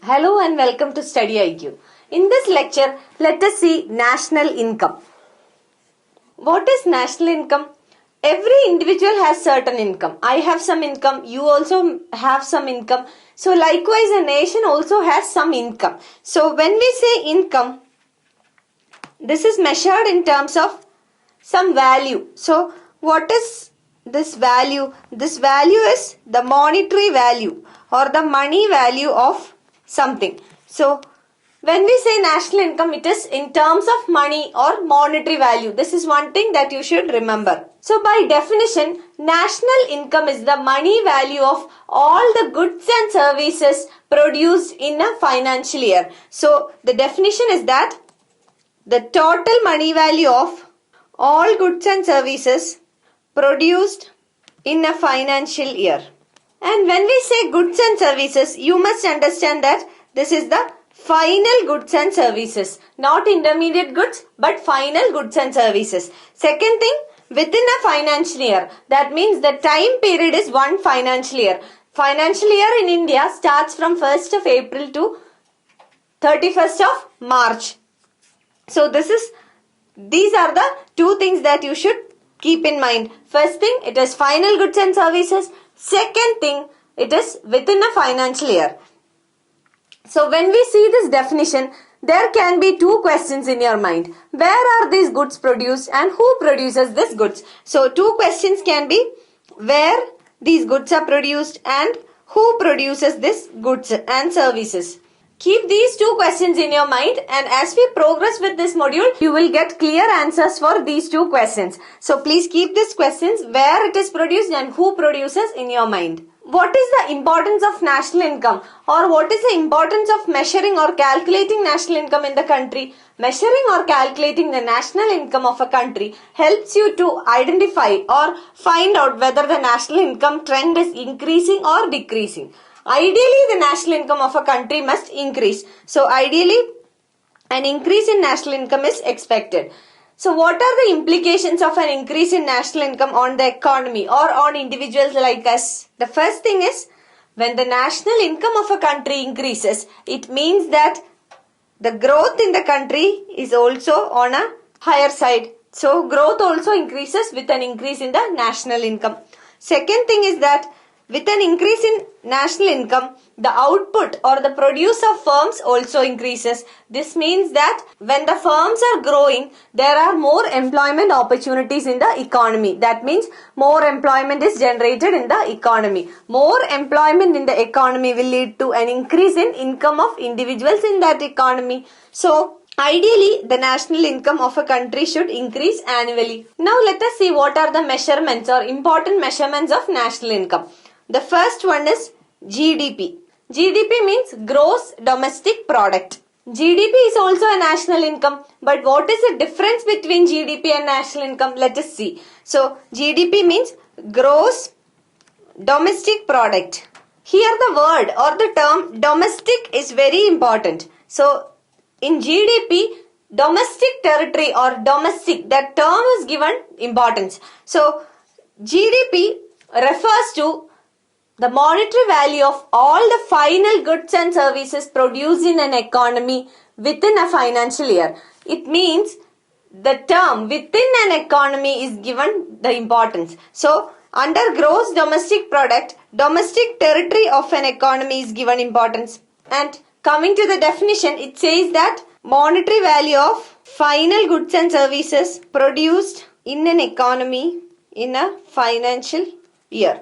Hello and welcome to StudyIQ. In this lecture, let us see national income. What is national income? Every individual has certain income. I have some income, you also have some income. So likewise, a nation also has some income. So when we say income, this is measured in terms of some value. So what is this value? This value is the monetary value or the money value of something. So when we say national income, it is in terms of money or monetary value. This is one thing that you should remember. So by definition, national income is the money value of all the goods and services produced in a financial year. So the definition is that the total money value of all goods and services produced in a financial year. And when we say goods and services, you must understand that this is the final goods and services, not intermediate goods but final goods and services. Second thing, within a financial year, that means the time period is one financial year. Financial year in India starts from 1st of April to 31st of March. So these are the two things that you should keep in mind. First thing, it is final goods and services. Second thing, it is within a financial year. So when we see this definition, there can be two questions in your mind. Where are these goods produced and who produces these goods? So two questions can be where these goods are produced and who produces these goods and services. Keep these two questions in your mind, and as we progress with this module, you will get clear answers for these two questions. So please keep these questions where it is produced and who produces in your mind. What is the importance of national income, or what is the importance of measuring or calculating national income in the country? Measuring or calculating the national income of a country helps you to identify or find out whether the national income trend is increasing or decreasing. Ideally, the national income of a country must increase. So ideally, an increase in national income is expected. So what are the implications of an increase in national income on the economy or on individuals like us? The first thing is, when the national income of a country increases, it means that the growth in the country is also on a higher side. So growth also increases with an increase in the national income. Second thing is that with an increase in national income, the output or the produce of firms also increases. This means that when the firms are growing, there are more employment opportunities in the economy. That means more employment is generated in the economy. More employment in the economy will lead to an increase in income of individuals in that economy. So ideally, the national income of a country should increase annually. Now let us see what are the measurements or important measurements of national income. The first one is GDP. GDP means gross domestic product. GDP is also a national income, but what is the difference between GDP and national income? Let us see. So GDP means gross domestic product. Here the word or the term domestic is very important. So in GDP, domestic territory or domestic, that term is given importance. So GDP refers to the monetary value of all the final goods and services produced in an economy within a financial year. It means the term within an economy is given the importance. So under gross domestic product, domestic territory of an economy is given importance. And coming to the definition, it says that monetary value of final goods and services produced in an economy in a financial year.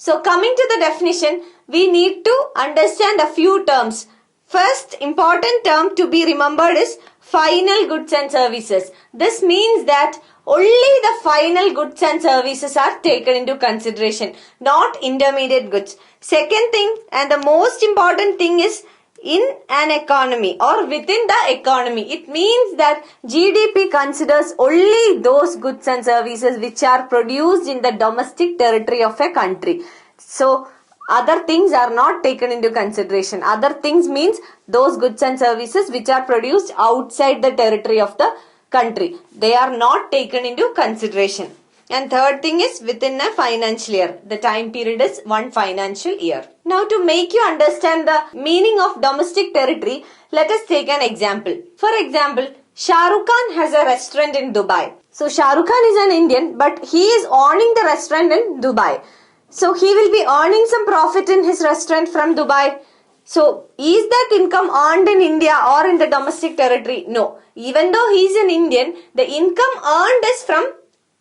So coming to the definition, we need to understand a few terms. First important term to be remembered is final goods and services. This means that only the final goods and services are taken into consideration, not intermediate goods. Second thing, and the most important thing, is in an economy or within the economy. It means that GDP considers only those goods and services which are produced in the domestic territory of a country. So other things are not taken into consideration. Other things means those goods and services which are produced outside the territory of the country. They are not taken into consideration. And third thing is within a financial year. The time period is 1 financial year. Now to make you understand the meaning of domestic territory, let us take an example. For example, Shah Rukh Khan has a restaurant in Dubai. So Shah Rukh Khan is an Indian, but he is owning the restaurant in Dubai. So he will be earning some profit in his restaurant from Dubai. So is that income earned in India or in the domestic territory? No. Even though he is an Indian, the income earned is from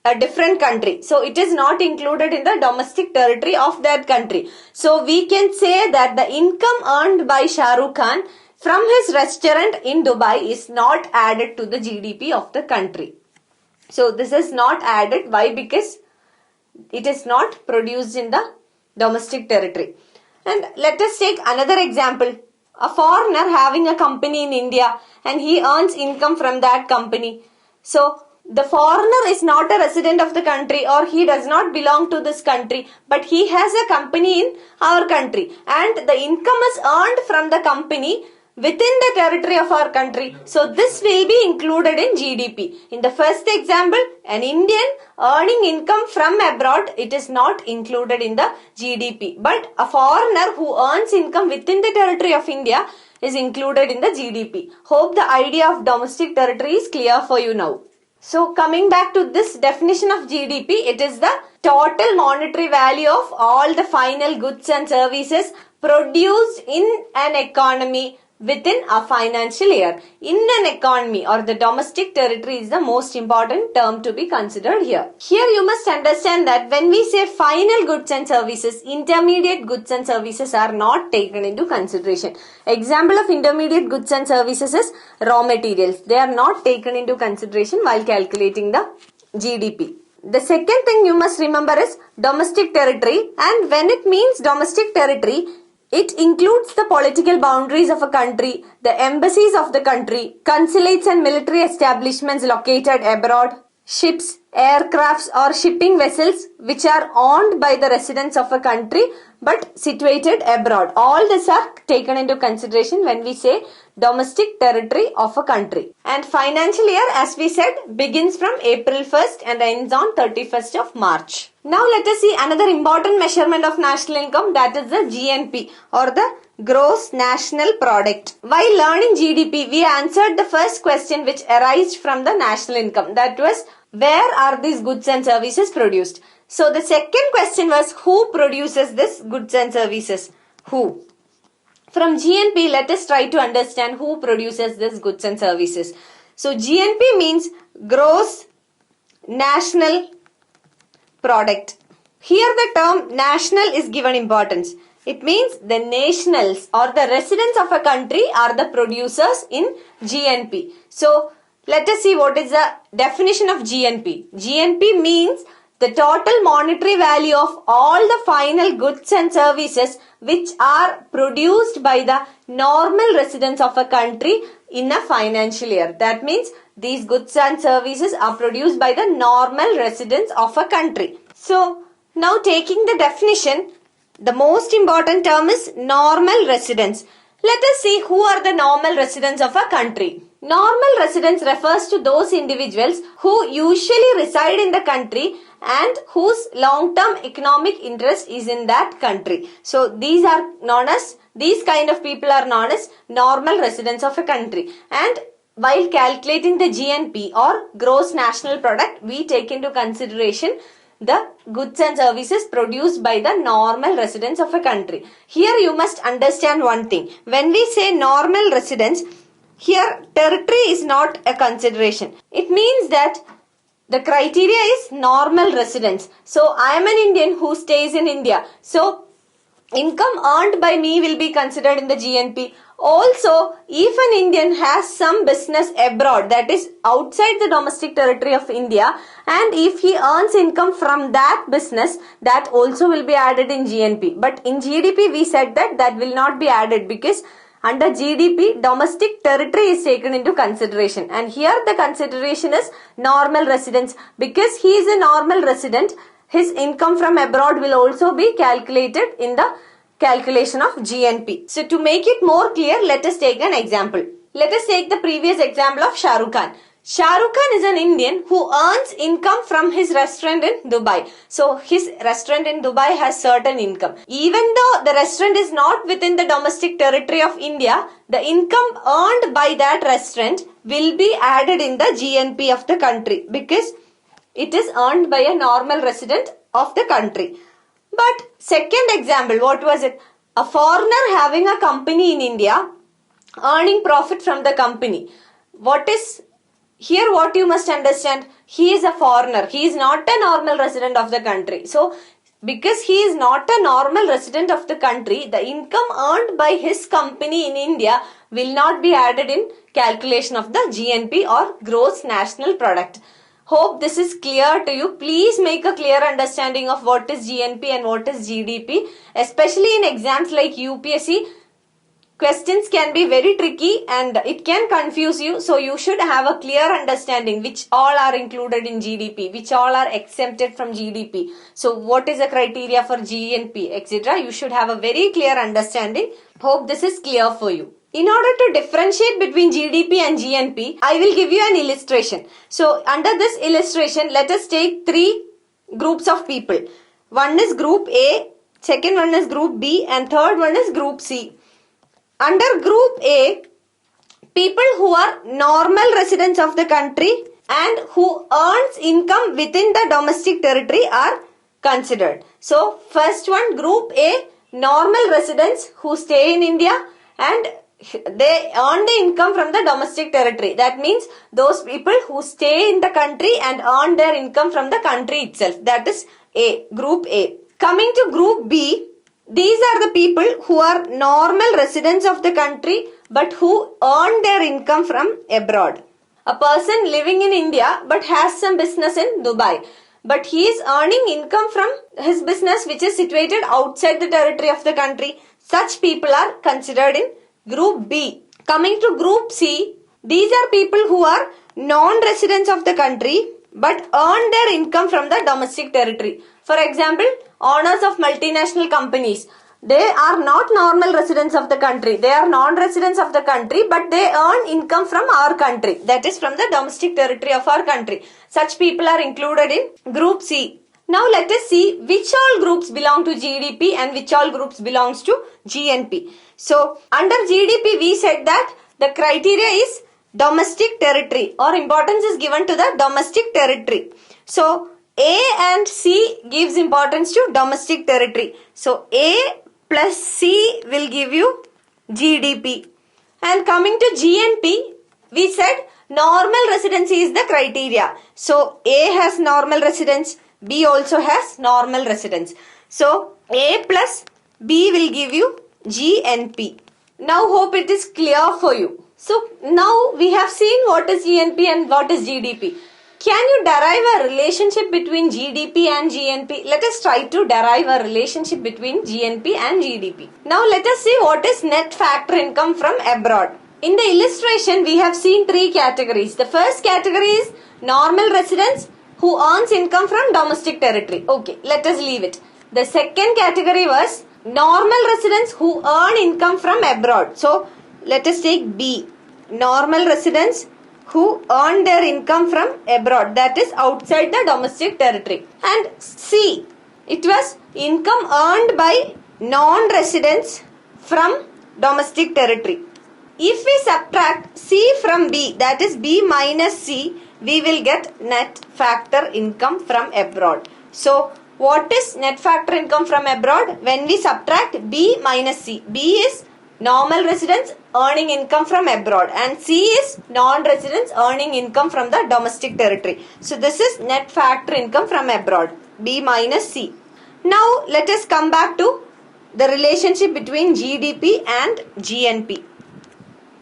a different country. So it is not included in the domestic territory of that country. So we can say that the income earned by Shah Rukh Khan from his restaurant in Dubai is not added to the GDP of the country. So this is not added. Why? Because it is not produced in the domestic territory. And let us take another example. A foreigner having a company in India and he earns income from that company. So the foreigner is not a resident of the country or he does not belong to this country, but he has a company in our country and the income is earned from the company within the territory of our country. So this will be included in GDP. In the first example, an Indian earning income from abroad, it is not included in the GDP. But a foreigner who earns income within the territory of India is included in the GDP. Hope the idea of domestic territory is clear for you now. So coming back to this definition of GDP, it is the total monetary value of all the final goods and services produced in an economy within a financial year. In an economy or the domestic territory is the most important term to be considered here. Here you must understand that when we say final goods and services, intermediate goods and services are not taken into consideration. Example of intermediate goods and services is raw materials. They are not taken into consideration while calculating the GDP. The second thing you must remember is domestic territory, and when it means domestic territory, it includes the political boundaries of a country, the embassies of the country, consulates and military establishments located abroad, ships, aircrafts or shipping vessels which are owned by the residents of a country but situated abroad. All these are taken into consideration when we say domestic territory of a country. And financial year, as we said, begins from April 1st and ends on 31st of March. Now let us see another important measurement of national income, that is the GNP or the Gross National Product. While learning GDP, we answered the first question which arose from the national income. That was, where are these goods and services produced? So the second question was, who produces this goods and services? Who? From GNP, let us try to understand who produces this goods and services. So GNP means Gross National Product. Here the term national is given importance. It means the nationals or the residents of a country are the producers in GNP. So let us see what is the definition of GNP. GNP means the total monetary value of all the final goods and services which are produced by the normal residents of a country in a financial year. That means these goods and services are produced by the normal residents of a country. So now taking the definition, the most important term is normal residents. Let us see who are the normal residents of a country. Normal residents refers to those individuals who usually reside in the country and whose long-term economic interest is in that country. So these kind of people are known as normal residents of a country. And while calculating the GNP or Gross National Product, we take into consideration the goods and services produced by the normal residents of a country. Here you must understand one thing. When we say normal residents, here territory is not a consideration. It means that the criteria is normal residence. So I am an Indian who stays in India. So income earned by me will be considered in the GNP. Also, if an Indian has some business abroad, that is outside the domestic territory of India, and if he earns income from that business, that also will be added in GNP. But in GDP, we said that will not be added because under GDP, domestic territory is taken into consideration. And here the consideration is normal residence. Because he is a normal resident, his income from abroad will also be calculated in the calculation of GNP. So to make it more clear, let us take an example. Let us take the previous example of Shah Rukh Khan. Shah Rukh Khan is an Indian who earns income from his restaurant in Dubai. So his restaurant in Dubai has certain income. Even though the restaurant is not within the domestic territory of India, the income earned by that restaurant will be added in the GNP of the country because it is earned by a normal resident of the country. But second example, what was it? A foreigner having a company in India, earning profit from the company. Here what you must understand, he is a foreigner. He is not a normal resident of the country. So, because he is not a normal resident of the country, the income earned by his company in India will not be added in calculation of the GNP or gross national product. Hope this is clear to you. Please make a clear understanding of what is GNP and what is GDP. Especially in exams like UPSC, questions can be very tricky and it can confuse you. So you should have a clear understanding which all are included in GDP, which all are exempted from GDP. So what is the criteria for GNP, etc. You should have a very clear understanding. Hope this is clear for you. In order to differentiate between GDP and GNP, I will give you an illustration. So under this illustration, let us take three groups of people. One is group A, second one is group B and third one is group C. Under group A, people who are normal residents of the country and who earns income within the domestic territory are considered. So first one, group A, normal residents who stay in India and they earn the income from the domestic territory. That means those people who stay in the country and earn their income from the country itself. That is A, group A. Coming to group B, these are the people who are normal residents of the country but who earn their income from abroad. A person living in India but has some business in Dubai, but he is earning income from his business which is situated outside the territory of the country. Such people are considered in group B. Coming to group C, these are people who are non-residents of the country but earn their income from the domestic territory. For example, owners of multinational companies. They are not normal residents of the country. They are non-residents of the country but they earn income from our country. That is from the domestic territory of our country. Such people are included in group C. Now let us see which all groups belong to GDP and which all groups belongs to GNP. So under GDP we said that the criteria is domestic territory or importance is given to the domestic territory. So A and C gives importance to domestic territory. So A plus C will give you GDP. And coming to GNP, we said normal residency is the criteria. So A has normal residence, B also has normal residence. So A plus B will give you GNP. Now hope it is clear for you. So now we have seen what is GNP and what is GDP. Can you derive a relationship between GDP and GNP? Let us try to derive a relationship between GNP and GDP. Now let us see what is net factor income from abroad. In the illustration we have seen three categories. The first category is normal residents who earns income from domestic territory. Okay, let us leave it. The second category was normal residents who earn income from abroad. So let us take B. Normal residents who earn their income from abroad, that is outside the domestic territory. And C, it was income earned by non-residents from domestic territory. If we subtract C from B, that is B minus C, we will get net factor income from abroad. So what is net factor income from abroad? When we subtract B minus C, B is normal residents earning income from abroad and C is non-residents earning income from the domestic territory. So this is net factor income from abroad, B minus C. Now let us come back to the relationship between GDP and GNP.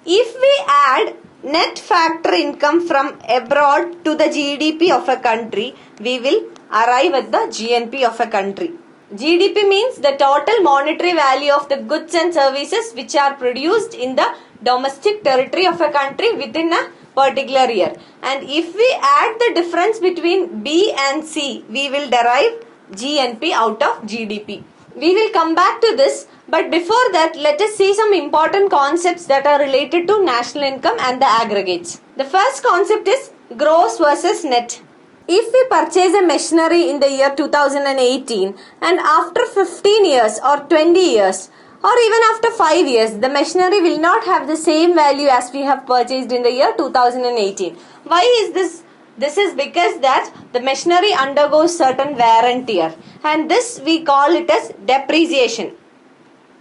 If we add net factor income from abroad to the GDP of a country, we will arrive at the GNP of a country. GDP means the total monetary value of the goods and services which are produced in the domestic territory of a country within a particular year. And if we add the difference between B and C, we will derive GNP out of GDP. We will come back to this, but before that, let us see some important concepts that are related to national income and the aggregates. The first concept is gross versus net. If we purchase a machinery in the year 2018 and after 15 years or 20 years or even after 5 years, the machinery will not have the same value as we have purchased in the year 2018. Why is this? This is because that the machinery undergoes certain wear and tear, and this we call it as depreciation.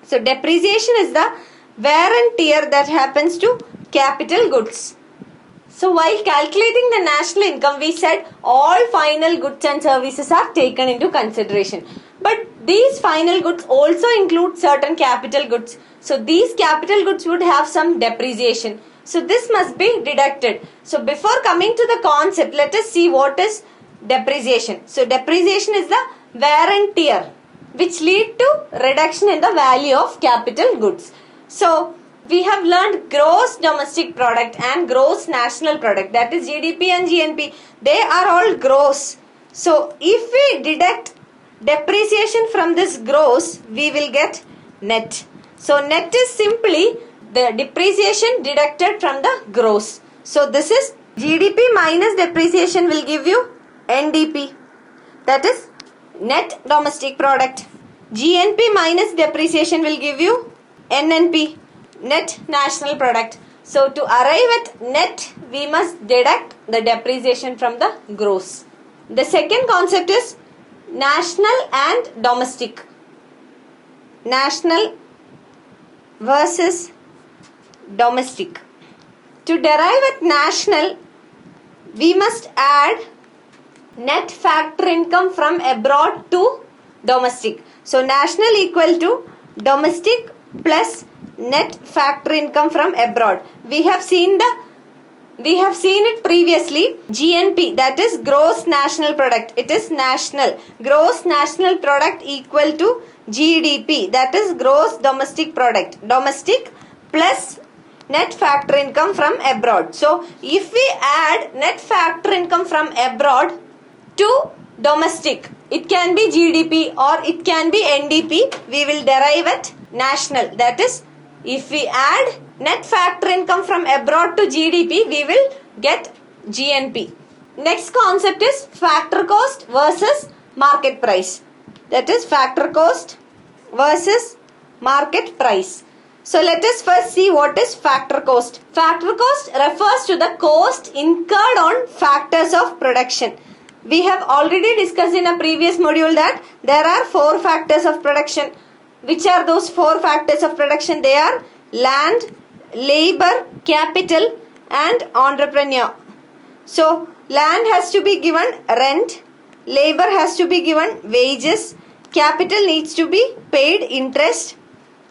So depreciation is the wear and tear that happens to capital goods. So while calculating the national income, we said all final goods and services are taken into consideration. But these final goods also include certain capital goods. So these capital goods would have some depreciation. So this must be deducted. So before coming to the concept, let us see what is depreciation. So depreciation is the wear and tear which lead to reduction in the value of capital goods. So we have learned gross domestic product and gross national product, that is GDP and GNP. They are all gross. So if we deduct depreciation from this gross, we will get net. So net is simply the depreciation deducted from the gross. So this is GDP minus depreciation will give you NDP, that is net domestic product. GNP minus depreciation will give you NNP, net national product. So to arrive at net, we must deduct the depreciation from the gross. The second concept is national and domestic. National versus domestic. To derive at national, we must add net factor income from abroad to domestic. So national equal to domestic plus net factor income from abroad. We have seen it previously. GNP, that is gross national product. It is national. Gross national product equal to GDP, that is gross domestic product. Domestic plus net factor income from abroad. So if we add net factor income from abroad to domestic, it can be GDP or it can be NDP. We will derive at national. That is, if we add net factor income from abroad to GDP, we will get GNP. Next concept is factor cost versus market price. That is factor cost versus market price. So let us first see what is factor cost. Factor cost refers to the cost incurred on factors of production. We have already discussed in a previous module that there are 4 factors of production. Which are those 4 factors of production? They are land, labor, capital and entrepreneur. So land has to be given rent, labor has to be given wages, capital needs to be paid interest,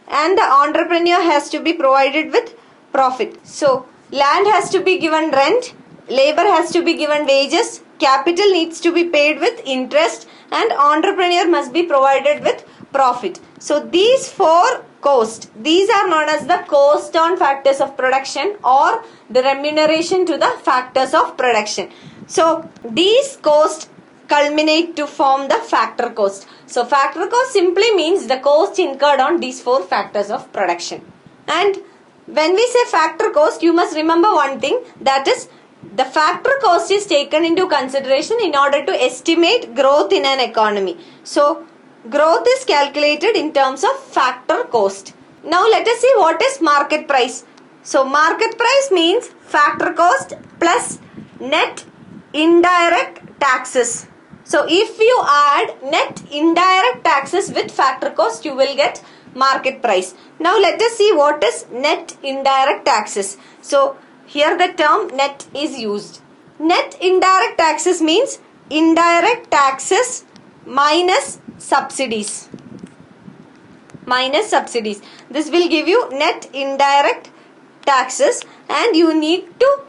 and the entrepreneur has to be provided with profit. So land has to be given rent, labor has to be given wages, capital needs to be paid with interest, and entrepreneur must be provided with profit. So these 4 costs, these are known as the cost on factors of production or the remuneration to the factors of production. So these costs culminate to form the factor cost. So factor cost simply means the cost incurred on these 4 factors of production. And when we say factor cost, you must remember one thing, that is the factor cost is taken into consideration in order to estimate growth in an economy. So growth is calculated in terms of factor cost. Now let us see what is market price. So market price means factor cost plus net indirect taxes. So if you add net indirect taxes with factor cost, you will get market price. Now let us see what is net indirect taxes. So here the term net is used. Net indirect taxes means indirect taxes minus subsidies. Minus subsidies. This will give you net indirect taxes, and you need to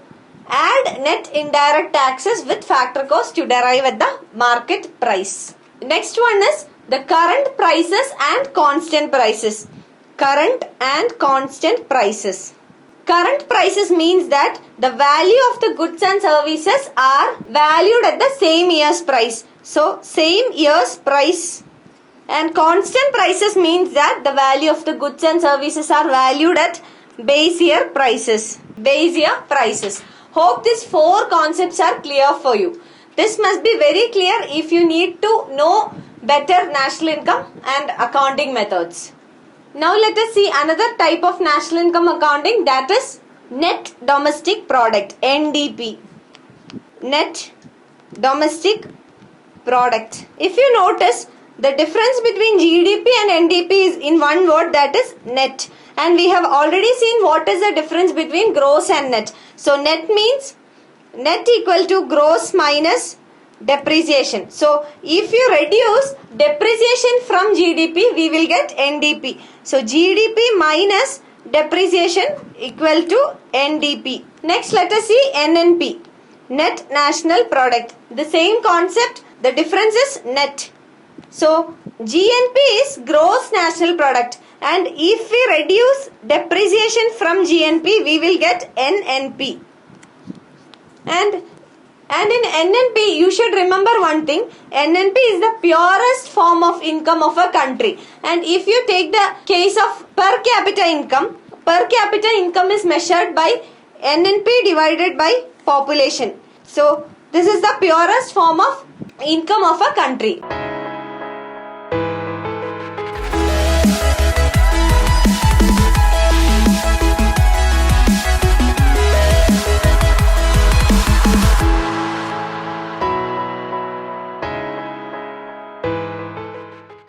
add net indirect taxes with factor cost to derive at the market price. Next one is the current prices and constant prices. Current and constant prices. Current prices means that the value of the goods and services are valued at the same year's price. So same year's price. And constant prices means that the value of the goods and services are valued at base year prices. Base year prices. Hope these 4 concepts are clear for you. This must be very clear if you need to know better national income and accounting methods. Now let us see another type of national income accounting, that is net domestic product, NDP. Net domestic product. If you notice, the difference between GDP and NDP is in one word, that is net. And we have already seen what is the difference between gross and net. So net means net equal to gross minus depreciation. So if you reduce depreciation from GDP, we will get NDP. So GDP minus depreciation equal to NDP. Next let us see NNP, net national product. The same concept, the difference is net. So GNP is gross national product, and if we reduce depreciation from GNP, we will get NNP. And in NNP, you should remember one thing, NNP is the purest form of income of a country. And if you take the case of per capita income is measured by NNP divided by population. So this is the purest form of income of a country.